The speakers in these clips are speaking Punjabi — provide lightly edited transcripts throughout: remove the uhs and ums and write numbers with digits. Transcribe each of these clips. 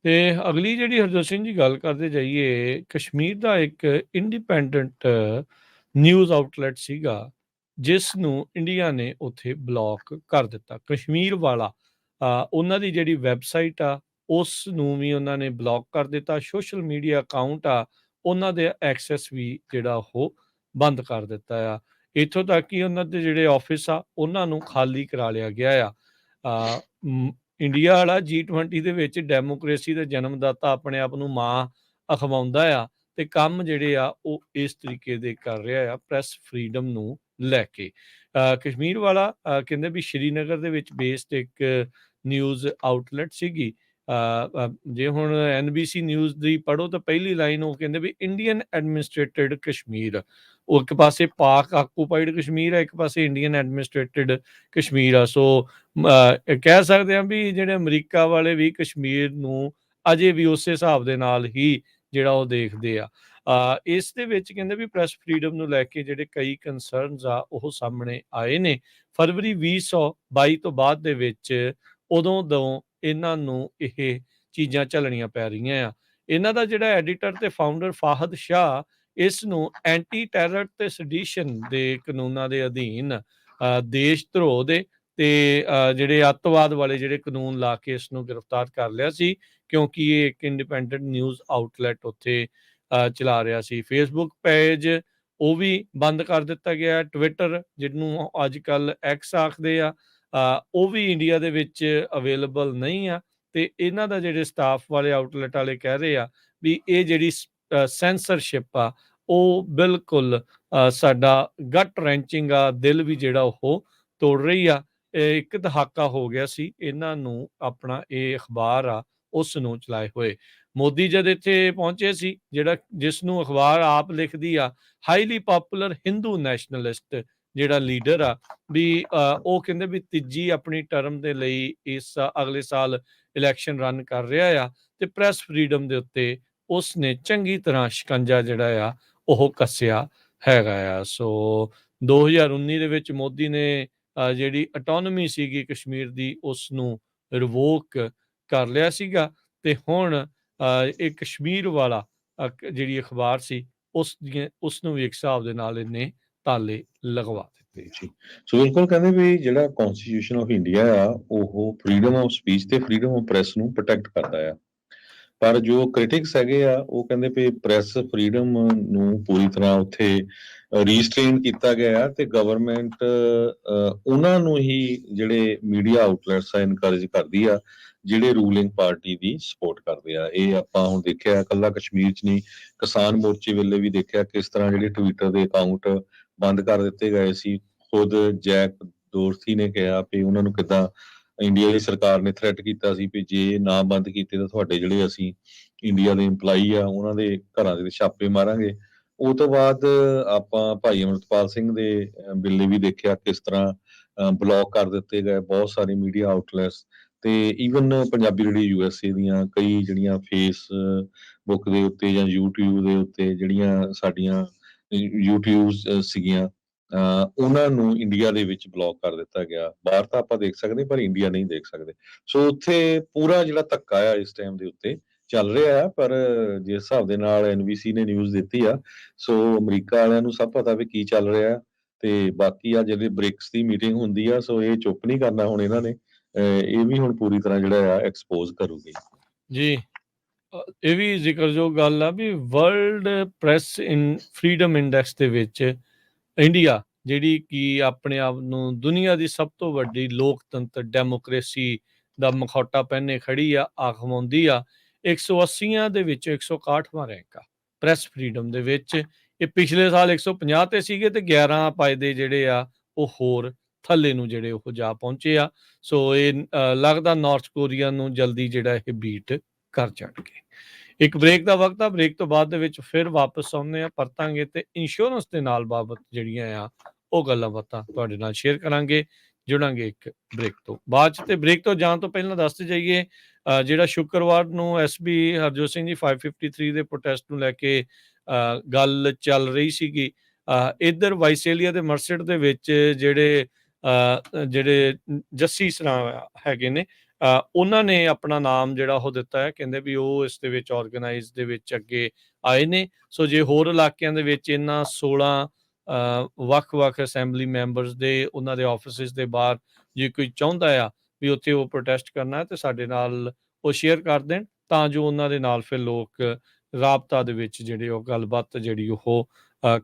ਤੇ ਅਗਲੀ ਜਿਹੜੀ ਹਰਜੋਤ ਸਿੰਘ ਜੀ ਗੱਲ ਕਰਦੇ ਜਾਈਏ, ਕਸ਼ਮੀਰ ਦਾ ਇੱਕ ਇੰਡੀਪੈਂਡੈਂਟ ਨਿਊਜ਼ ਆਊਟਲੈਟ ਸੀਗਾ, ਜਿਸ ਨੂੰ ਇੰਡੀਆ ਨੇ ਉੱਥੇ ਬਲੌਕ ਕਰ ਦਿੱਤਾ। ਕਸ਼ਮੀਰ ਵਾਲਾ ਉਹਨਾਂ ਦੀ ਜਿਹੜੀ ਵੈਬਸਾਈਟ ਆ, ਉਸ ਨੂੰ ਵੀ ਉਹਨਾਂ ਨੇ ਬਲੌਕ ਕਰ ਦਿੱਤਾ। ਸੋਸ਼ਲ ਮੀਡੀਆ ਅਕਾਊਂਟ ਆ, ਉਹਨਾਂ ਦੇ ਐਕਸੈਸ ਵੀ ਜਿਹੜਾ ਉਹ ਬੰਦ ਕਰ ਦਿੱਤਾ ਆ। ਇੱਥੋਂ ਤੱਕ ਕਿ ਉਹਨਾਂ ਦੇ ਜਿਹੜੇ ਆਫਿਸ ਆ, ਉਹਨਾਂ ਨੂੰ ਖਾਲੀ ਕਰਾ ਲਿਆ ਗਿਆ ਆ। ਇੰਡੀਆ ਵਾਲਾ G20 ਦੇ ਵਿੱਚ ਡੈਮੋਕ੍ਰੇਸੀ ਦੇ ਜਨਮਦਾਤਾ ਆਪਣੇ ਆਪ ਨੂੰ ਮਾਂ ਅਖਵਾਉਂਦਾ ਆ, ਤੇ ਕੰਮ ਜਿਹੜੇ ਆ ਉਹ ਇਸ ਤਰੀਕੇ ਦੇ ਕਰ ਰਿਹਾ ਆ ਪ੍ਰੈਸ ਫਰੀਡਮ ਨੂੰ ਲੈ ਕੇ। ਕਸ਼ਮੀਰ ਵਾਲਾ ਕਹਿੰਦੇ ਵੀ ਸ਼੍ਰੀਨਗਰ ਦੇ ਵਿੱਚ ਬੇਸਡ ਇੱਕ ਨਿਊਜ਼ ਆਊਟਲੈਟ ਸੀਗੀ। ਜੇ ਹੁਣ NBC ਨਿਊਜ਼ ਦੀ ਪੜ੍ਹੋ ਤਾਂ ਪਹਿਲੀ ਲਾਈਨ ਉਹ ਕਹਿੰਦੇ ਵੀ ਇੰਡੀਅਨ ਐਡਮਿਨਿਸਟ੍ਰੇਟਡ ਕਸ਼ਮੀਰ। ਉਹ ਇੱਕ ਪਾਸੇ ਪਾਕ ਆਕੂਪਾਈਡ ਕਸ਼ਮੀਰ ਆ, ਇੱਕ ਪਾਸੇ ਇੰਡੀਅਨ ਐਡਮਿਨਿਸਟ੍ਰੇਟਡ ਕਸ਼ਮੀਰ ਆ। ਸੋ ਕਹਿ ਸਕਦੇ ਹਾਂ ਵੀ ਜਿਹੜੇ ਅਮਰੀਕਾ ਵਾਲੇ ਵੀ ਕਸ਼ਮੀਰ ਨੂੰ ਅਜੇ ਵੀ ਉਸੇ ਹਿਸਾਬ ਦੇ ਨਾਲ ਹੀ ਜਿਹੜਾ ਉਹ ਦੇਖਦੇ ਆ। ਇਸ ਦੇ ਵਿੱਚ ਕਹਿੰਦੇ ਵੀ ਪ੍ਰੈਸ ਫਰੀਡਮ ਨੂੰ ਲੈ ਕੇ ਜਿਹੜੇ ਕਈ ਕੰਸਰਨਸ ਆ ਉਹ ਸਾਹਮਣੇ ਆਏ ਨੇ। ਫਰਵਰੀ 2022 ਤੋਂ ਬਾਅਦ ਦੇ ਵਿੱਚ ਉਦੋਂ ਤੋਂ ਇਹਨਾਂ ਨੂੰ ਇਹ ਚੀਜ਼ਾਂ ਝੱਲਣੀਆਂ ਪੈ ਰਹੀਆਂ ਆ। ਇਹਨਾਂ ਦਾ ਜਿਹੜਾ ਐਡੀਟਰ ਤੇ ਫਾਊਂਡਰ ਫਾਹਦ ਸ਼ਾਹ ਇਸ ਨੂੰ ਐਂਟੀ ਟੈਰਰ ਤੇ ਸੈਡੀਸ਼ਨ ਦੇ ਕਾਨੂੰਨਾਂ ਦੇ ਅਧੀਨ ਦੇਸ਼ ਧਰੋਹ ਦੇ ਤੇ ਜਿਹੜੇ ਅੱਤਵਾਦ ਵਾਲੇ ਜਿਹੜੇ ਕਾਨੂੰਨ ਲਾ ਕੇ ਇਸ ਨੂੰ ਗ੍ਰਿਫਤਾਰ ਕਰ ਲਿਆ ਸੀ, ਕਿਉਂਕਿ ਇਹ ਇੱਕ ਇੰਡੀਪੈਂਡੈਂਟ ਨਿਊਜ਼ ਆਊਟਲੈਟ ਉੱਥੇ ਚਲਾ ਰਿਹਾ ਸੀ। ਫੇਸਬੁੱਕ ਪੇਜ ਉਹ ਵੀ ਬੰਦ ਕਰ ਦਿੱਤਾ ਗਿਆ। ਟਵਿੱਟਰ, ਜਿਹਨੂੰ ਅੱਜ ਕੱਲ੍ਹ ਐਕਸ ਆਖਦੇ ਆ, ਉਹ ਵੀ ਇੰਡੀਆ ਦੇ ਵਿੱਚ ਅਵੇਲੇਬਲ ਨਹੀਂ ਆ। ਤੇ ਇਹਨਾਂ ਦਾ ਜਿਹੜੇ ਸਟਾਫ ਵਾਲੇ ਆਊਟਲੈਟ ਵਾਲੇ ਕਹਿ ਰਹੇ ਆ ਵੀ ਇਹ ਜਿਹੜੀ ਸੈਂਸਰਸ਼ਿਪ ਆ ਉਹ ਬਿਲਕੁਲ ਸਾਡਾ ਗਟ ਰੈਂਚਿੰਗ ਆ, ਦਿਲ ਵੀ ਜਿਹੜਾ ਉਹ ਤੋੜ ਰਹੀ ਆ। ਇੱਕ ਦਹਾਕਾ ਹੋ ਗਿਆ ਸੀ ਇਹਨਾਂ ਨੂੰ ਆਪਣਾ ਇਹ ਅਖਬਾਰ ਆ ਉਸ ਨੂੰ ਚਲਾਏ ਹੋਏ। ਮੋਦੀ ਜਦ ਇੱਥੇ ਪਹੁੰਚੇ ਸੀ, ਜਿਸ ਨੂੰ ਅਖਬਾਰ ਆਪ ਲਿਖਦੀ ਆ, ਹਾਈਲੀ ਪੋਪੂਲਰ ਹਿੰਦੂ ਨੈਸ਼ਨਲਿਸਟ ਜਿਹੜਾ ਲੀਡਰ ਆ, ਵੀ ਉਹ ਕਹਿੰਦੇ ਵੀ ਤੀਜੀ ਆਪਣੀ ਟਰਮ ਦੇ ਲਈ ਇਸ ਅਗਲੇ ਸਾਲ ਇਲੈਕਸ਼ਨ ਰਨ ਕਰ ਰਿਹਾ ਆ, ਤੇ ਪ੍ਰੈਸ ਫਰੀਡਮ ਦੇ ਉੱਤੇ ਉਸ ਨੇ ਚੰਗੀ ਤਰ੍ਹਾਂ ਸ਼ਿਕੰਜਾ ਜਿਹੜਾ ਆ ਉਹ ਕੱਸਿਆ ਹੈਗਾ ਆ। ਸੋ 2019 ਦੇ ਵਿੱਚ ਮੋਦੀ ਨੇ ਜਿਹੜੀ ਅਟੋਨਮੀ ਸੀਗੀ ਕਸ਼ਮੀਰ ਦੀ, ਉਸ ਨੂੰ ਰਿਵੋਕ ਕਰ ਲਿਆ ਸੀਗਾ, ਤੇ ਹੁਣ ਇਹ ਕਸ਼ਮੀਰ ਵਾਲਾ ਜਿਹੜੀ ਅਖਬਾਰ ਸੀ ਉਸ ਨੂੰ ਵੀ ਇੱਕ ਹਿਸਾਬ ਦੇ ਨਾਲ ਇਹਨੇ ਤਾਲੇ ਲਗਵਾ ਦਿੱਤੇ। ਜੀ, ਸੋ ਬਿਲਕੁਲ ਕਹਿੰਦੇ ਵੀ ਜਿਹੜਾ ਕਨਸਟੀਟਿਊਸ਼ਨ ਆਫ ਇੰਡੀਆ ਆ ਉਹ ਫਰੀडम ਆਫ ਸਪੀਚ ਤੇ ਫਰੀडम ਆਫ ਪ੍ਰੈਸ ਨੂੰ ਪ੍ਰੋਟੈਕਟ ਕਰਦਾ ਆ। ਪਰ ਜੋ ਕ੍ਰਿਟਿਕਸ ਹੈਗੇ ਆ ਉਹ ਕਹਿੰਦੇ ਵੀ ਪ੍ਰੈਸ ਫਰੀडम ਨੂੰ ਪੂਰੀ ਤਰ੍ਹਾਂ ਉੱਥੇ ਰੀਸਟ੍ਰੇਨ ਕੀਤਾ ਗਿਆ ਆ, ਤੇ ਗਵਰਨਮੈਂਟ ਉਹਨਾਂ ਨੂੰ ਹੀ ਜਿਹੜੇ ਮੀਡੀਆ ਆਊਟਲੈਟਸ ਆ ਇਨਕਰੇਜ ਕਰਦੀ ਆ ਜਿਹੜੇ ਰੂਲਿੰਗ ਪਾਰਟੀ ਦੀ ਸਪੋਰਟ ਕਰਦੇ ਆ। ਇਹ ਆਪਾਂ ਹੁਣ ਦੇਖਿਆ ਇਕੱਲਾ ਕਸ਼ਮੀਰ 'ਚ ਨਹੀਂ, ਕਿਸਾਨ ਮੋਰਚੇ ਵੇਲੇ ਵੀ ਦੇਖਿਆ ਕਿਸ ਤਰ੍ਹਾਂ ਜਿਹੜੇ ਟਵਿੱਟਰ ਦੇ ਅਕਾਊਂਟ ਬੰਦ ਕਰ ਦਿੱਤੇ ਗਏ ਸੀ। ਖੁਦ ਜੈਕ ਦੋਰਸੀ ਨੇ ਕਿਹਾ ਵੀ ਉਹਨਾਂ ਨੂੰ ਕਿੱਦਾਂ ਇੰਡੀਆ ਦੀ ਸਰਕਾਰ ਨੇ ਥ੍ਰੈਟ ਕੀਤਾ ਸੀ ਵੀ ਜੇ ਨਾ ਬੰਦ ਕੀਤੇ ਤਾਂ ਤੁਹਾਡੇ ਜਿਹੜੇ ਅਸੀਂ ਇੰਡੀਆ ਦੇ EMPLOYEE ਆ ਉਹਨਾਂ ਦੇ ਘਰਾਂ ਦੇ ਵਿੱਚ ਛਾਪੇ ਮਾਰਾਂਗੇ। ਉਹ ਤੋਂ ਬਾਅਦ ਆਪਾਂ ਭਾਈ ਅਮਰਤਪਾਲ ਸਿੰਘ ਦੇ ਬਿੱਲੇ ਵੀ ਦੇਖਿਆ ਕਿਸ ਤਰ੍ਹਾਂ ਬਲੌਕ ਕਰ ਦਿੱਤੇ ਗਏ ਬਹੁਤ ਸਾਰੇ ਮੀਡੀਆ ਆਊਟਲੈਟਸ, ਤੇ ਈਵਨ ਪੰਜਾਬੀ ਰੇਡੀਓ USA ਦੀਆਂ ਕਈ ਜਿਹੜੀਆਂ ਫੇਸਬੁੱਕ ਦੇ ਉੱਤੇ ਜਾਂ YouTube ਦੇ ਉੱਤੇ ਜਿਹੜੀਆਂ ਸਾਡੀਆਂ YouTube ਸੀਗੀਆਂ ਉਹਨਾਂ ਨੂੰ ਇੰਡੀਆ ਦੇ ਵਿੱਚ ਬਲੌਕ ਕਰ ਦਿੱਤਾ ਗਿਆ। ਬਾਹਰ ਤਾਂ ਆਪਾਂ ਦੇਖ ਸਕਦੇ ਪਰ ਇੰਡੀਆ ਨਹੀਂ ਦੇਖ ਸਕਦੇ। ਸੋ ਉੱਥੇ ਪੂਰਾ ਜਿਹੜਾ ਧੱਕਾ ਆ ਇਸ ਟਾਈਮ ਦੇ ਉੱਤੇ ਚੱਲ ਰਿਹਾ ਆ। ਪਰ ਜਿਸ ਹਿਸਾਬ ਦੇ ਨਾਲ NBC ਨੇ ਨਿਊਜ਼ ਦਿੱਤੀ ਆ, ਸੋ ਅਮਰੀਕਾ ਵਾਲਿਆਂ ਨੂੰ ਸਭ ਪਤਾ ਵੀ ਕੀ ਚੱਲ ਰਿਹਾ, ਤੇ ਬਾਕੀ ਆ ਜਿਹੜੇ ਬ੍ਰਿਕਸ ਦੀ ਮੀਟਿੰਗ ਹੁੰਦੀ ਆ, ਸੋ ਇਹ ਚੁੱਪ ਨਹੀਂ ਕਰਨਾ ਹੁਣ ਇਹਨਾਂ ਨੇ, ਇਹ ਵੀ ਹੁਣ ਪੂਰੀ ਤਰ੍ਹਾਂ ਜਿਹੜਾ ਆ ਐਕਸਪੋਜ਼ ਕਰੂਗੀ। ਜੀ, ਇਹ ਵੀ ਜ਼ਿਕਰਯੋਗ ਗੱਲ ਆ ਵੀ ਵਰਲਡ ਪ੍ਰੈਸ ਫਰੀडम ਇੰਡੈਕਸ ਦੇ ਵਿੱਚ ਇੰਡੀਆ, ਜਿਹੜੀ ਕਿ ਆਪਣੇ ਆਪ ਨੂੰ ਦੁਨੀਆ ਦੀ ਸਭ ਤੋਂ ਵੱਡੀ ਲੋਕਤੰਤਰ ਡੈਮੋਕ੍ਰੇਸੀ ਦਾ ਮਖੌਟਾ ਪਹਿਨੇ ਖੜੀ ਆ, ਆਖਵਾਉਂਦੀ ਆ, 180 ਦੇ ਵਿੱਚ 161ਵਾਂ ਰੈਂਕ ਆ ਪ੍ਰੈਸ ਫਰੀडम ਦੇ ਵਿੱਚ। ਇਹ ਪਿਛਲੇ ਸਾਲ 150 ਤੇ ਸੀਗੇ, ਤੇ 11 ਪਾਇਦੇ ਜਿਹੜੇ ਆ ਉਹ ਹੋਰ ਥੱਲੇ ਨੂੰ ਜਿਹੜੇ ਉਹ ਜਾ ਪਹੁੰਚੇ ਆ। ਸੋ ਇਹ ਲੱਗਦਾ ਨਾਰਥ ਕੋਰੀਆ ਨੂੰ ਜਲਦੀ ਜਿਹੜਾ ਇਹ ਬੀਟ ਕਰ ਜਾਣਗੇ। ਇੱਕ ਬ੍ਰੇਕ ਦਾ ਵਕਤ ਆ, ਬ੍ਰੇਕ ਤੋਂ ਬਾਅਦ ਦੇ ਵਿੱਚ ਫਿਰ ਵਾਪਸ ਆਉਂਦੇ ਆ, ਪਰਤਾਂਗੇ ਤੇ ਇੰਸ਼ੋਰੈਂਸ ਦੇ ਨਾਲ ਬਾਬਤ ਜਿਹੜੀਆਂ ਆ ਉਹ ਗੱਲਾਂ ਬਾਤਾਂ ਤੁਹਾਡੇ ਨਾਲ ਸ਼ੇਅਰ ਕਰਾਂਗੇ। ਜੁੜਾਂਗੇ ਇੱਕ ਬ੍ਰੇਕ ਤੋਂ ਬਾਅਦ 'ਚ। ਤੇ ਬ੍ਰੇਕ ਤੋਂ ਜਾਣ ਤੋਂ ਪਹਿਲਾਂ ਦੱਸਦੇ ਜਾਈਏ, ਜਿਹੜਾ ਸ਼ੁੱਕਰਵਾਰ ਨੂੰ SB ਹਰਜੋਤ ਸਿੰਘ ਜੀ 553 ਦੇ ਪ੍ਰੋਟੈਸਟ ਨੂੰ ਲੈ ਕੇ ਗੱਲ ਚੱਲ ਰਹੀ ਸੀਗੀ, ਇੱਧਰ ਵਾਈਸੇਲੀਆ ਦੇ ਮਰਸਟ ਦੇ ਵਿੱਚ ਜਿਹੜੇ ਜੱਸੀ ਸਰਾਂ ਹੈਗੇ ਨੇ, ਉਹਨਾਂ ਨੇ ਆਪਣਾ ਨਾਮ ਜਿਹੜਾ ਉਹ ਦਿੱਤਾ ਹੈ, ਕਹਿੰਦੇ ਵੀ ਉਹ ਇਸ ਦੇ ਵਿੱਚ ਆਰਗੇਨਾਈਜ਼ ਦੇ ਵਿੱਚ ਅੱਗੇ ਆਏ ਨੇ। ਸੋ ਜੇ ਹੋਰ ਇਲਾਕਿਆਂ ਦੇ ਵਿੱਚ ਇਹਨਾਂ 16 ਵੱਖ-ਵੱਖ ਅਸੈਂਬਲੀ ਮੈਂਬਰਸ ਦੇ ਉਹਨਾਂ ਦੇ ਆਫਿਸਿਸ ਦੇ ਬਾਹਰ ਜੇ ਕੋਈ ਚਾਹੁੰਦਾ ਆ ਵੀ ਉੱਥੇ ਉਹ ਪ੍ਰੋਟੈਸਟ ਕਰਨਾ ਤੇ ਸਾਡੇ ਨਾਲ ਉਹ ਸ਼ੇਅਰ ਕਰ ਦੇਣ, ਤਾਂ ਜੋ ਉਹਨਾਂ ਦੇ ਨਾਲ ਫਿਰ ਲੋਕ ਰਾਬਤਾ ਦੇ ਵਿੱਚ ਜਿਹੜੇ ਉਹ ਗੱਲਬਾਤ ਜਿਹੜੀ ਉਹ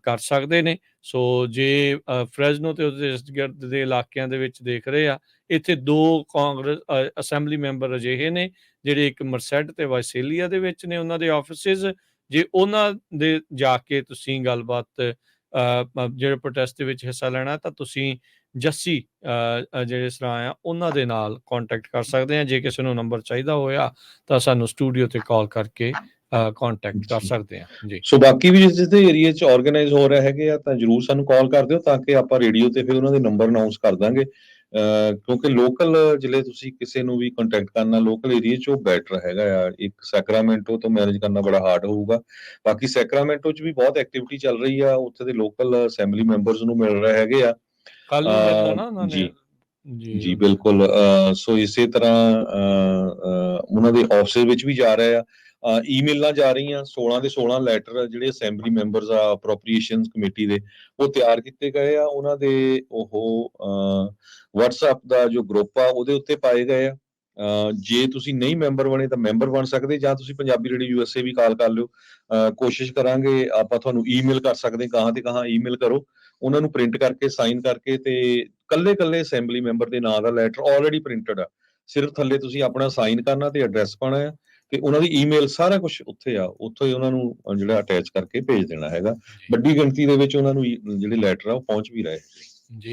ਕਰ ਸਕਦੇ ਨੇ। ਸੋ ਜੇ ਫਰੈਜ਼ਨੋ ਤੇ ਉਹਦੇ ਇਰਦ-ਗਿਰਦ ਦੇ ਇਲਾਕਿਆਂ ਦੇ ਵਿੱਚ ਦੇਖ ਰਹੇ ਆ, ਇੱਥੇ 2 ਕਾਂਗਰਸ ਅਸੈਂਬਲੀ ਮੈਂਬਰ ਅਜਿਹੇ ਨੇ ਜਿਹੜੇ ਇੱਕ ਮਰਸੈਡ ਤੇ ਵਾਈਸੇਲੀਆ ਦੇ ਵਿੱਚ ਨੇ ਉਹਨਾਂ ਦੇ ਆਫਿਸਿਸ। ਜੇ ਉਹਨਾਂ ਦੇ ਜਾ ਕੇ ਤੁਸੀਂ ਗੱਲਬਾਤ ਜਿਹੜੇ ਪ੍ਰੋਟੈਸਟ ਦੇ ਵਿੱਚ ਹਿੱਸਾ ਲੈਣਾ ਤਾਂ ਤੁਸੀਂ ਜੱਸੀ ਜਿਹੜੇ ਸਰਾਂ ਆ ਉਹਨਾਂ ਦੇ ਨਾਲ ਕੰਟੈਕਟ ਕਰ ਸਕਦੇ ਆ। ਜੇ ਕਿਸੇ ਨੂੰ ਨੰਬਰ ਚਾਹੀਦਾ ਹੋਇਆ ਤਾਂ ਸਾਨੂੰ ਸਟੂਡੀਓ ਤੇ ਕਾਲ ਕਰਕੇ ਕੰਟੈਕਟ ਕਰ ਸਕਦੇ ਆ ਜੀ। ਸੋ ਬਾਕੀ ਵੀ ਜਿਸ ਦੇ ਏਰੀਆ 'ਚ ਆਰਗੇਨਾਈਜ਼ ਹੋ ਰਿਹਾ ਹੈਗੇ ਆ ਤਾਂ ਜਰੂਰ ਸਾਨੂੰ ਕਾਲ ਕਰ ਦਿਓ ਤਾਂ ਕਿ ਆਪਾਂ ਰੇਡੀਓ ਤੇ ਫਿਰ ਉਹਨਾਂ ਦੇ ਨੰਬਰ ਅਨਾਉਂਸ ਕਰ ਦਾਂਗੇ। ਕਿਉਂਕਿ ਲੋਕਲ ਜਿਹੜੇ ਤੁਸੀਂ ਕਿਸੇ ਨੂੰ ਵੀ ਕੰਟੈਕਟ ਕਰਨਾ ਲੋਕਲ ਏਰੀਆ 'ਚ ਉਹ ਬੈਟਰ ਹੈਗਾ ਆ। ਇੱਕ ਸੈਕਰਾਮੈਂਟੋ ਤੋਂ ਮੈਨੇਜ ਕਰਨਾ ਬੜਾ ਹਾਰਡ ਹੋਊਗਾ। ਬਾਕੀ ਸੈਕਰਾਮੈਂਟੋ 'ਚ ਵੀ ਬਹੁਤ ਐਕਟੀਵਿਟੀ ਚੱਲ ਰਹੀ ਆ, ਉੱਥੇ ਦੇ ਲੋਕਲ ਅਸੈਂਬਲੀ ਮੈਂਬਰਸ ਨੂੰ ਮਿਲ ਰਹੇ ਹੈਗੇ ਆ। ਕੱਲ ਨੂੰ ਮਿਲਣਾ ਨਾ ਉਹਨਾਂ ਨੇ ਜੀ ਬਿਲਕੁਲ। ਸੋ ਇਸੇ ਤਰ੍ਹਾਂ ਉਹਨਾਂ ਦੇ ਆਫਿਸ ਵਿੱਚ ਵੀ ਜਾ ਰਹੇ ਆ। ਈਮੇਲਾਂ ਜਾ ਰਹੀਆਂ 16 ਦੇ 16 ਲੈਟਰ ਜਿਹੜੇ ਅਸੈਂਬਲੀ ਮੈਂਬਰਸ ਆ ਅਪਰੋਪਰੀਏਸ਼ਨਸ ਕਮੇਟੀ ਦੇ ਉਹ ਤਿਆਰ ਕੀਤੇ ਗਏ ਆ। ਉਹਨਾਂ ਦੇ ਉਹ WhatsApp ਦਾ ਜੋ ਗਰੁੱਪ ਆ ਉਹਦੇ ਉੱਤੇ ਪਾਏ ਗਏ ਆ। ਜੇ ਤੁਸੀਂ ਨਹੀਂ ਮੈਂਬਰ ਬਣੇ ਤਾਂ ਮੈਂਬਰ ਬਣ ਸਕਦੇ, ਜਾਂ ਤੁਸੀਂ ਪੰਜਾਬੀ ਰੇਡੀਓ USA ਵੀ ਕਾਲ ਕਰ ਲਿਓ। ਕੋਸ਼ਿਸ਼ ਕਰਾਂਗੇ ਆਪਾਂ ਤੁਹਾਨੂੰ ਈਮੇਲ ਕਰ ਸਕਦੇ, ਕਹਾਂ ਤੇ ਕਹਾਂ ਈਮੇਲ ਕਰੋ, ਉਹਨਾਂ ਨੂੰ ਪ੍ਰਿੰਟ ਕਰਕੇ ਸਾਈਨ ਕਰਕੇ ਤੇ ਕੱਲੇ ਅਸੈਂਬਲੀ ਮੈਂਬਰ ਦੇ ਨਾਂ ਦਾ ਲੈਟਰ ਆਲਰੇਡੀ ਪ੍ਰਿੰਟਡ ਆ, ਸਿਰਫ ਥੱਲੇ ਤੁਸੀਂ ਆਪਣਾ ਸਾਈਨ ਕਰਨਾ ਤੇ ਐਡਰੈਸ ਪਾਣਾ ਆ ਤੇ ਉਹਨਾਂ ਦੀ ਈਮੇਲ ਸਾਰਾ ਕੁਝ ਉੱਥੇ ਆ, ਉੱਥੋਂ ਹੀ ਉਹਨਾਂ ਨੂੰ ਜਿਹੜਾ ਅਟੈਚ ਕਰਕੇ ਭੇਜ ਦੇਣਾ ਹੈਗਾ। ਵੱਡੀ ਗਿਣਤੀ ਦੇ ਵਿੱਚ ਉਹਨਾਂ ਨੂੰ ਜਿਹੜੇ ਲੈਟਰ ਆ ਉਹ ਪਹੁੰਚ ਵੀ ਰਹੇ ਜੀ।